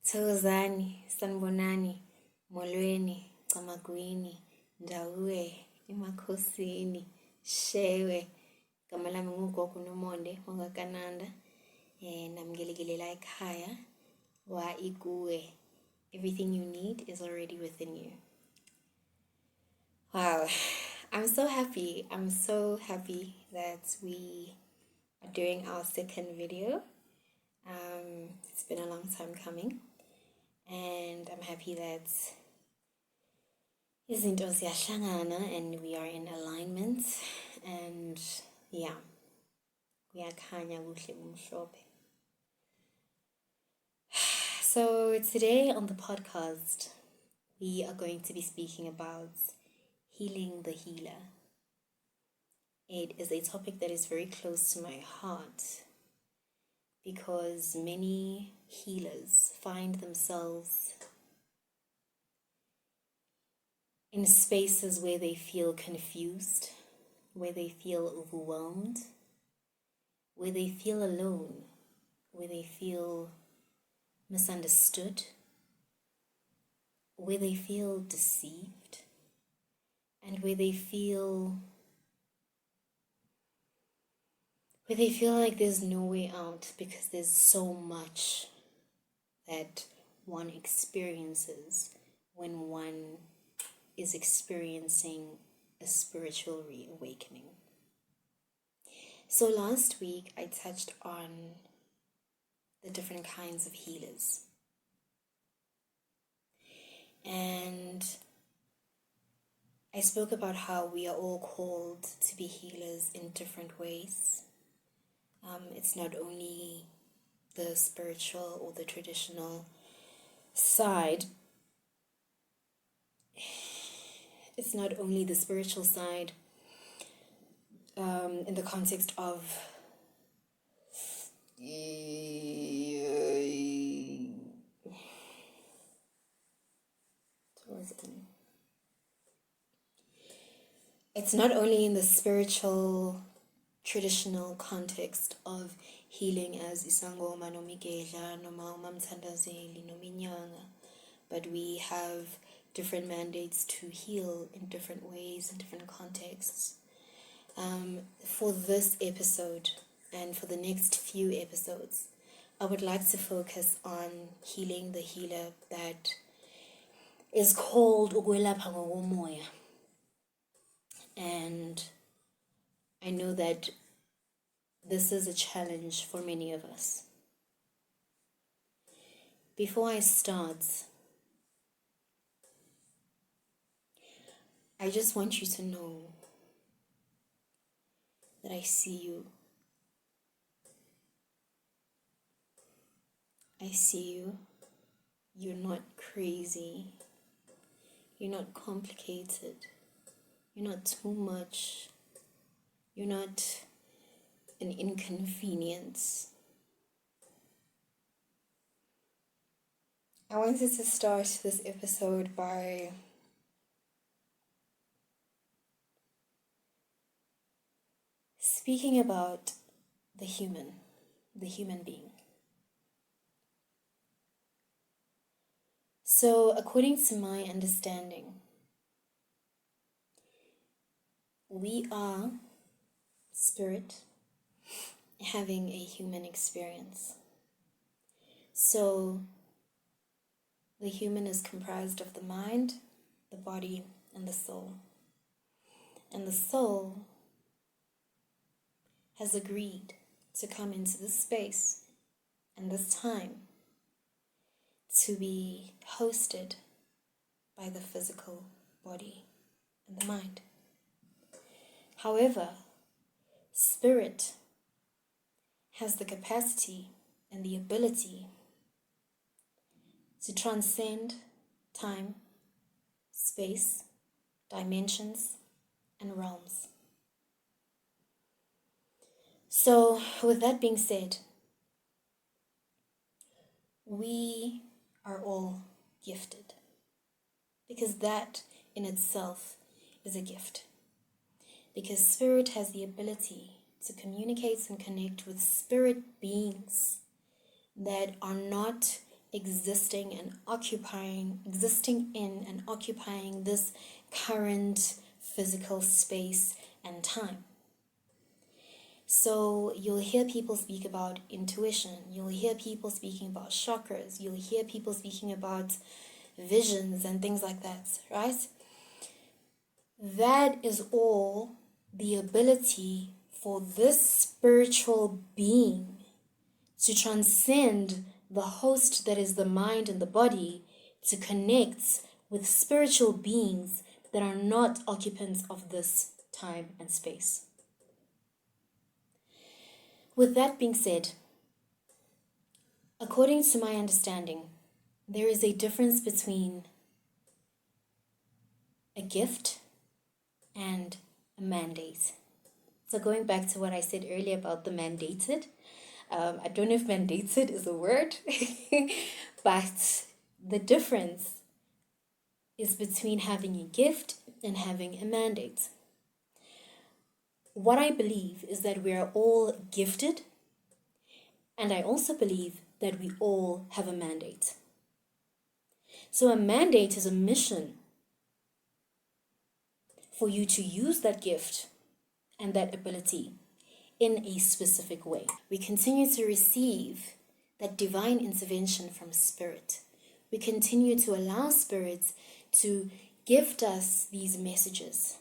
Thokozani, sanibonani, molweni, camagwini, ndawuwe, emakhosini, shewe. Gama lami nguGogo Nomonde Kananda. Namngelekelela ekhaya wa Iku.we. Everything you need is already within you. Wow, I'm so happy. I'm so happy that we are doing our second video. It's been a long time coming, and I'm happy that izinto ziyahlangana and we are in alignment, and yeah, kuyakhanya kuhle kumhlophe. So today on the podcast, we are going to be speaking about healing the healer. It is a topic that is very close to my heart because many healers find themselves in spaces where they feel confused, where they feel overwhelmed, where they feel alone, where they feel misunderstood, where they feel deceived, and where they feel like there's no way out because there's so much that one experiences when one is experiencing a spiritual reawakening. So last week I touched on the different kinds of healers. And I spoke about how we are all called to be healers in different ways. It's not only the spiritual or the traditional side. It's not only the spiritual side in the context of it's not only in the spiritual traditional context of healing as isangoma nomigedla noma umamthandazeli nominyanga, but we have different mandates to heal in different ways in different contexts. For this episode and for the next few episodes, I would like to focus on healing the healer that is called ukwelapha ngokomoya. And I know that this is a challenge for many of us. Before I start, I just want you to know that I see you. I see you. You're not crazy. You're not complicated. You're not too much. You're not an inconvenience. I wanted to start this episode by speaking about the human being. So, according to my understanding, we are spirit having a human experience. So, the human is comprised of the mind, the body, and the soul. And the soul has agreed to come into this space and this time to be hosted by the physical body and the mind. However, spirit has the capacity and the ability to transcend time, space, dimensions, and realms. So, with that being said, we are all gifted, because that in itself is a gift. Because spirit has the ability to communicate and connect with spirit beings that are not existing in and occupying this current physical space and time. So you'll hear people speak about intuition, you'll hear people speaking about chakras, you'll hear people speaking about visions and things like that, right? That is all the ability for this spiritual being to transcend the host that is the mind and the body, to connect with spiritual beings that are not occupants of this time and space. With that being said, according to my understanding, there is a difference between a gift and a mandate. So going back to what I said earlier about the mandated, I don't know if mandated is a word, but the difference is between having a gift and having a mandate. What I believe is that we are all gifted, and I also believe that we all have a mandate. So a mandate is a mission for you to use that gift and that ability in a specific way. We continue to receive that divine intervention from Spirit. We continue to allow Spirit to gift us these messages.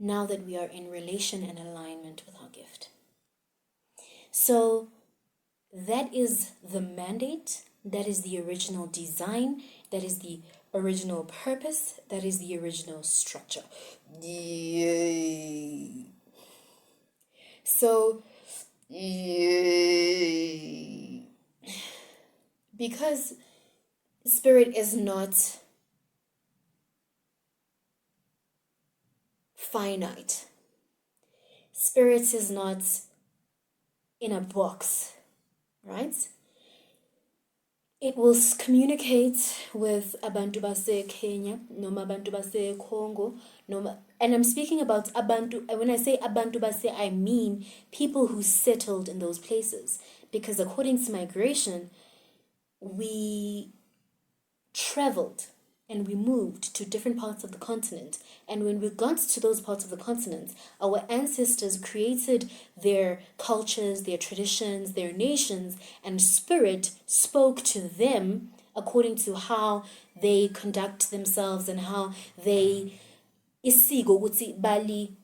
Now that we are in relation and alignment with our gift. So that is the mandate, that is the original design, that is the original purpose, that is the original structure. Yay. So, yay. Because Spirit is not finite. Spirit is not in a box, right? It will communicate with abantu base Kenya, noma abantu base Congo, and I'm speaking about abantu. When I say abantu base, I mean people who settled in those places, because according to migration, we traveled and we moved to different parts of the continent. And when we got to those parts of the continent, our ancestors created their cultures, their traditions, their nations, and Spirit spoke to them according to how they conduct themselves and how they isiko ukuthi bali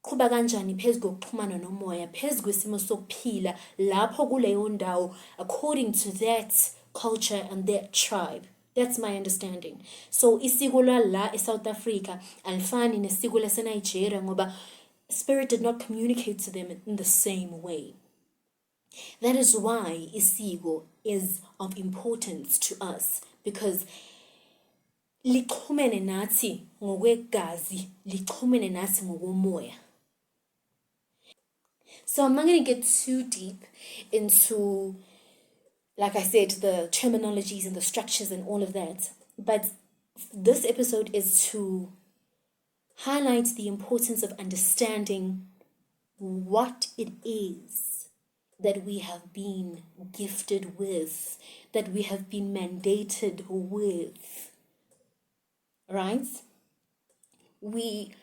kuba kanjani phezu kokuxhumana nomoya, phezu kwesimo sokuphila lapho kuleyo ndawo, according to that culture and that tribe. That's my understanding. So isiko la South Africa alifani nesiko lase Nigeria ngoba Spirit did not communicate to them in the same way. That is why isiko is of importance to us, because lixhumene nathi ngokwegazi, lixhumene nathi ngokomoya. So I'm not going to get too deep into, like I said, the terminologies and the structures and all of that. But this episode is to highlight the importance of understanding what it is that we have been gifted with, that we have been mandated with, right? We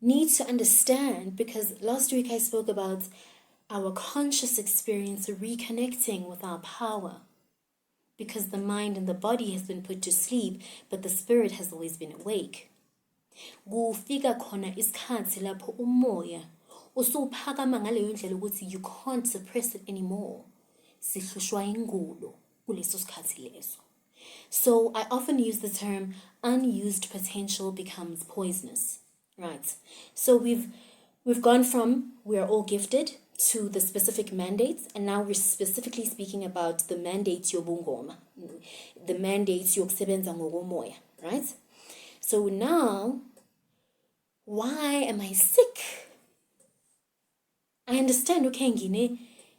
need to understand, because last week I spoke about our conscious experience reconnecting with our power, because the mind and the body has been put to sleep, but the spirit has always been awake. Kufika khona isikhathi lapho umoya usuphakama ngaleyo ndlela ukuthi you can't suppress it anymore. Sihlushwa ingulo kuleso sikhathi leso. So I often use the term unused potential becomes poisonous, right? So we've gone from we're all gifted to the specific mandates, and now we're specifically speaking about the mandates yobungoma, the mandates yokusebenza ngokomoya, right? So now, why am I sick? I understand, okay, ngine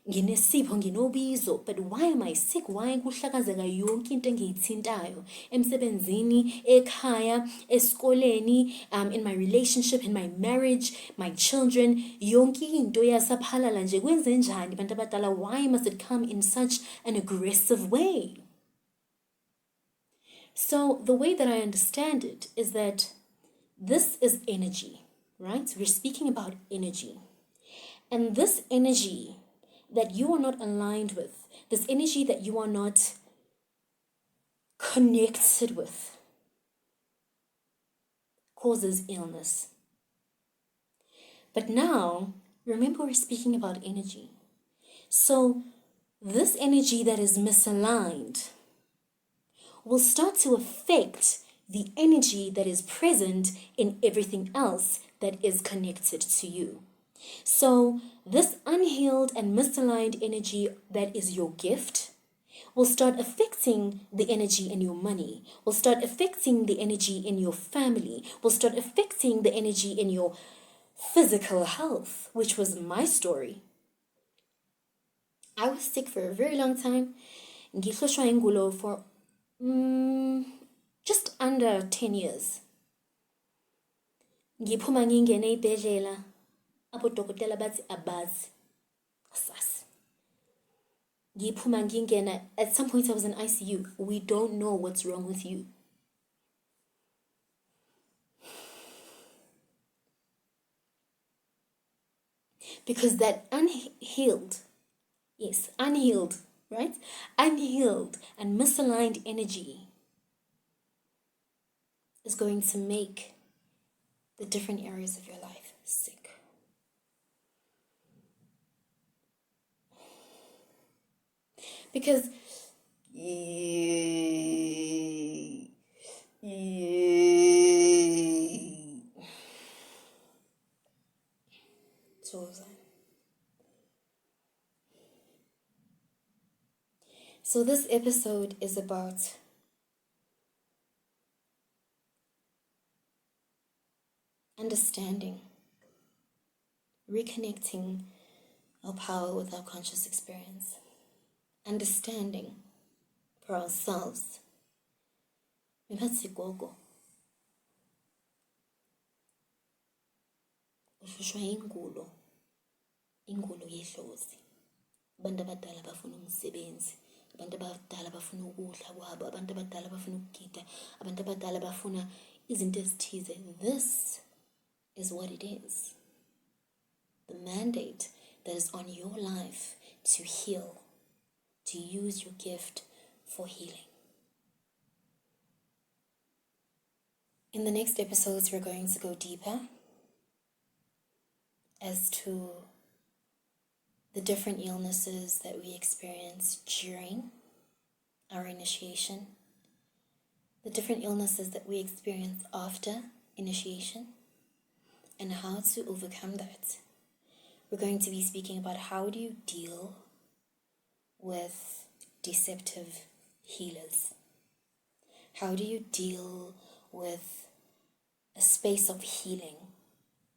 nginesipho nginobizo, but why am I sick? Why kuhlakazeka yonke into engiyithintayo emsebenzini, ekhaya, esikoleni, in my relationship, in my marriage, my children, yonke into yasaphalala nje. Kwenze njani bantu abadala? Why must it come in such an aggressive way? So the way that I understand it is that this is energy, right? We're speaking about energy. And this energy that you are not aligned with, this energy that you are not connected with, causes illness. But now, remember, we're speaking about energy. So this energy that is misaligned will start to affect the energy that is present in everything else that is connected to you. So this unhealed and misaligned energy that is your gift will start affecting the energy in your money, will start affecting the energy in your family, will start affecting the energy in your physical health, which was my story. I was sick for a very long time. Ngihloshwa ingulo for just under 10 years. Ngiphuma ngingene ibhedlela, abodokotela bathi abazi asasi. Ngiphuma ngingena, at some point I was in ICU. We don't know what's wrong with you. Because that unhealed, right? Unhealed and misaligned energy is going to make the different areas of your life sick. Because so this episode is about understanding, reconnecting our power with our conscious experience, understanding for ourselves. Gogo ushushwa ingulo yehlozi. Abantu abadala bafuna umsebenzi, abantu abadala bafuna ukudla kwabo, abantu abadala bafuna ukugida, abantu abadala bafuna izinto ezithize. This is what it is. The mandate that is on your life to heal, to use your gift for healing. In the next episodes, we're going to go deeper as to the different illnesses that we experience during our initiation, the different illnesses that we experience after initiation, and how to overcome that. We're going to be speaking about how do you deal with deceptive healers? How do you deal with a space of healing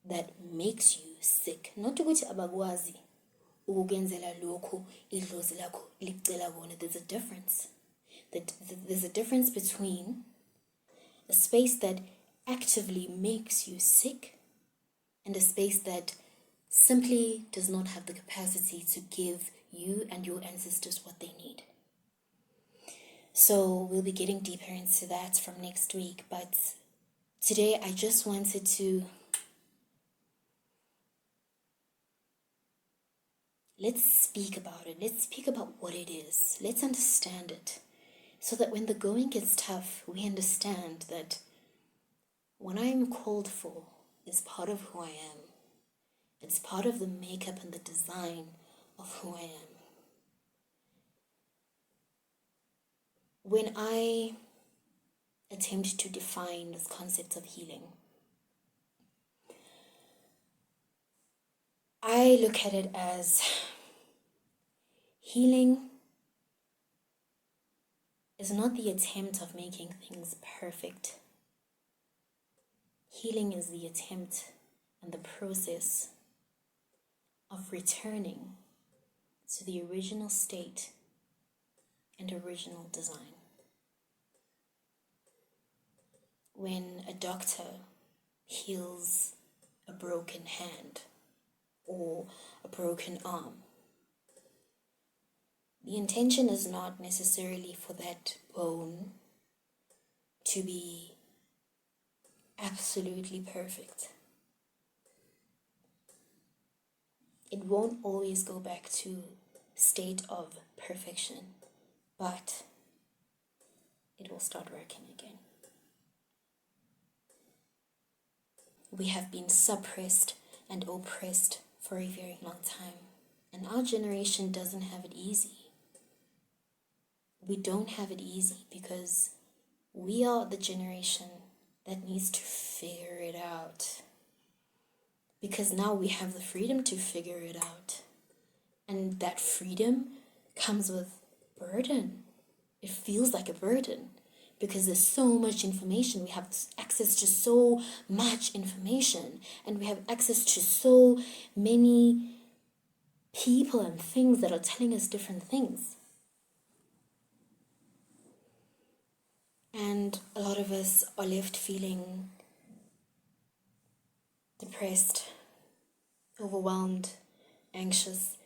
that makes you sick? Not ukuthi abakwazi ukugenzela lokho idlozi lakho licela kona. There's a difference. There's a difference between a space that actively makes you sick and a space that simply does not have the capacity to give you and your ancestors what they need. So we'll be getting deeper into that from next week. But today I just wanted to let's speak about it. Let's speak about what it is. Let's understand it. So that when the going gets tough, we understand that what I am called for is part of who I am. It's part of the makeup and the design of who I am. When I attempt to define this concept of healing, I look at it as healing is not the attempt of making things perfect. Healing is the attempt and the process of returning to the original state and original design. When a doctor heals a broken hand or a broken arm, the intention is not necessarily for that bone to be absolutely perfect. It won't always go back to state of perfection, but it will start working again. We have been suppressed and oppressed for a very long time, and our generation doesn't have it easy. We don't have it easy because we are the generation that needs to figure it out. Because now we have the freedom to figure it out. And that freedom comes with burden. It feels like a burden because there's so much information. We have access to so much information, and we have access to so many people and things that are telling us different things. And a lot of us are left feeling depressed, overwhelmed, anxious.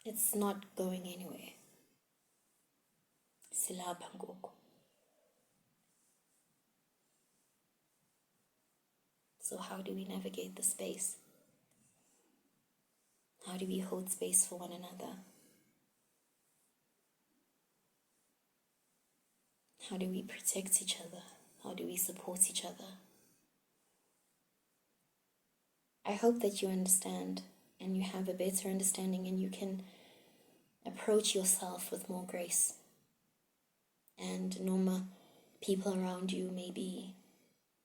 It's not going anywhere. Silapha ngoku. So how do we navigate the space? How do we hold space for one another? How do we protect each other? How do we support each other? I hope that you understand and you have a better understanding and you can approach yourself with more grace. And Norma, people around you may be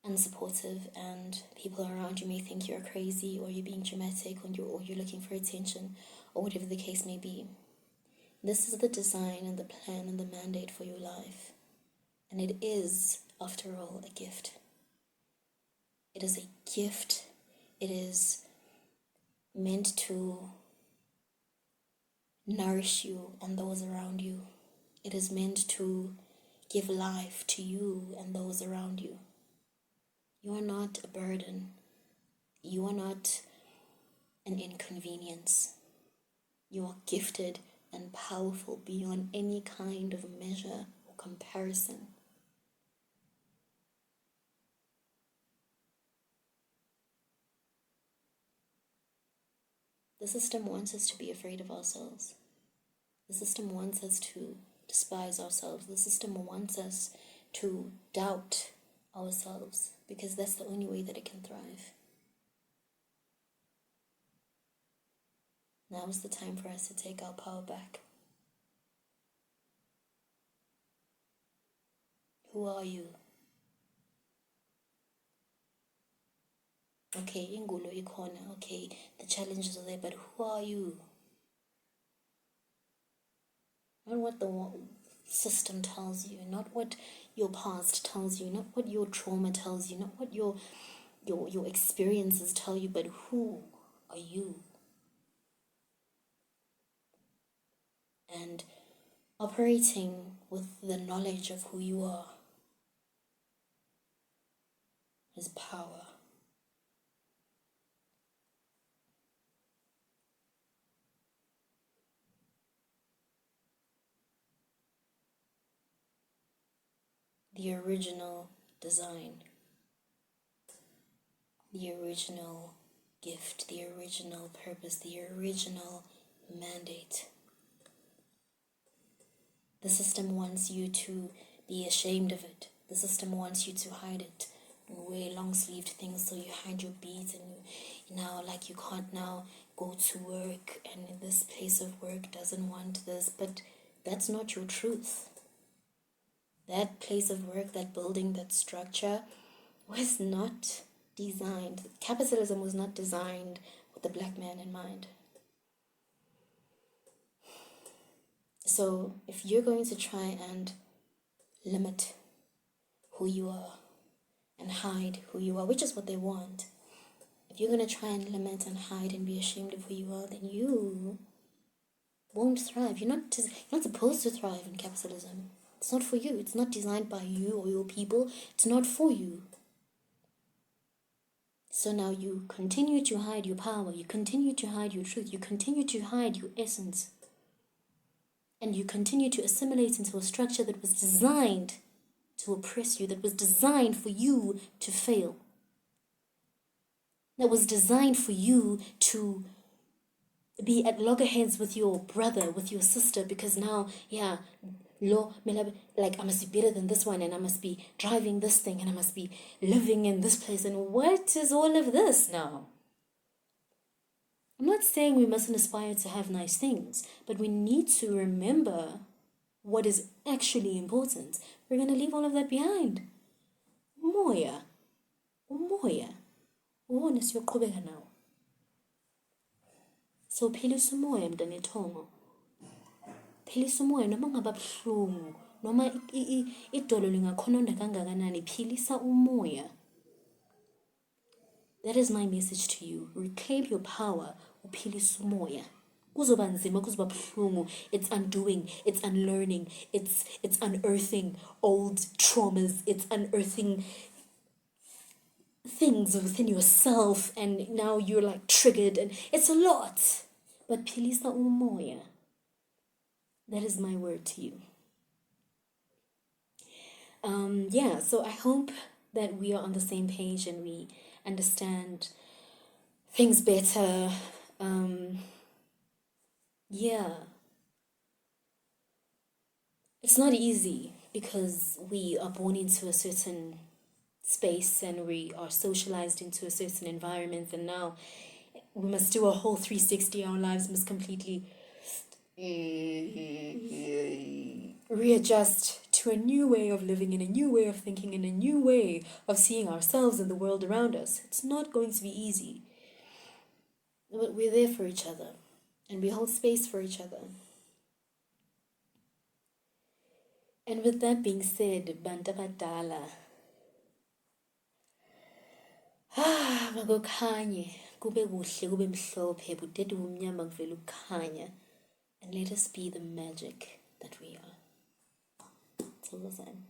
unsupportive, and people around you may think you're crazy or you're being dramatic or you're looking for attention or whatever the case may be. This is the design and the plan and the mandate for your life. And it is, after all, a gift. It is a gift. It is meant to nourish you and those around you. It is meant to give life to you and those around you. You are not a burden. You are not an inconvenience. You are gifted and powerful beyond any kind of measure or comparison. The system wants us to be afraid of ourselves. The system wants us to despise ourselves. The system wants us to doubt ourselves because that's the only way that it can thrive. Now is the time for us to take our power back. Who are you? Okay, ingulo ikhona. Okay, the challenges are there, but who are you? Not what the system tells you, not what your past tells you, not what your trauma tells you, not what your experiences tell you, but who are you? And operating with the knowledge of who you are is power. The original design, the original gift, the original purpose, the original mandate. The system wants you to be ashamed of it. The system wants you to hide it. You wear long-sleeved things so you hide your beads, and you now like you can't now go to work, and this place of work doesn't want this, but that's not your truth. That place of work, that building, that structure was not designed. Capitalism was not designed with the black man in mind. So if you're going to try and limit who you are and hide who you are, which is what they want, if you're going to try and limit and hide and be ashamed of who you are, then you won't thrive. You're not supposed to thrive in capitalism. It's not for you. It's not designed by you or your people. It's not for you. So now you continue to hide your power. You continue to hide your truth. You continue to hide your essence. And you continue to assimilate into a structure that was designed to oppress you, that was designed for you to fail, that was designed for you to be at loggerheads with your brother, with your sister, because now, like I must be better than this one, and I must be driving this thing, and I must be living in this place. And what is all of this now? I'm not saying we mustn't aspire to have nice things, but we need to remember what is actually important. We're going to leave all of that behind. Umoya. Uwona siyoqhubeka nawo. So philisa umoya mntana ethongo. Philisa umoya noma ngaba buhlungu, noma idolo lingakhononda kangakanani, philisa umoya. That is my message to you. Reclaim your power. Uphilisa umoya. Kuzoba nzima, kuzoba buhlungu. It's undoing, it's unlearning, it's unearthing old traumas, it's unearthing things within yourself, and now you're like triggered, and it's a lot. But philisa umoya. That is my word to you. So I hope that we are on the same page and we understand things better. It's not easy because we are born into a certain space and we are socialized into a certain environment, and now we must do a whole 360. Our lives must completely readjust to a new way of living, in a new way of thinking, in a new way of seeing ourselves and the world around us. It's not going to be easy, but we're there for each other and we hold space for each other. And with that being said, bantu abadala, makukhanye, kube kuhle, kube mhlophe, budede bumnyama kuvela ukukhanya, and let us be the magic that we are. Thokozani.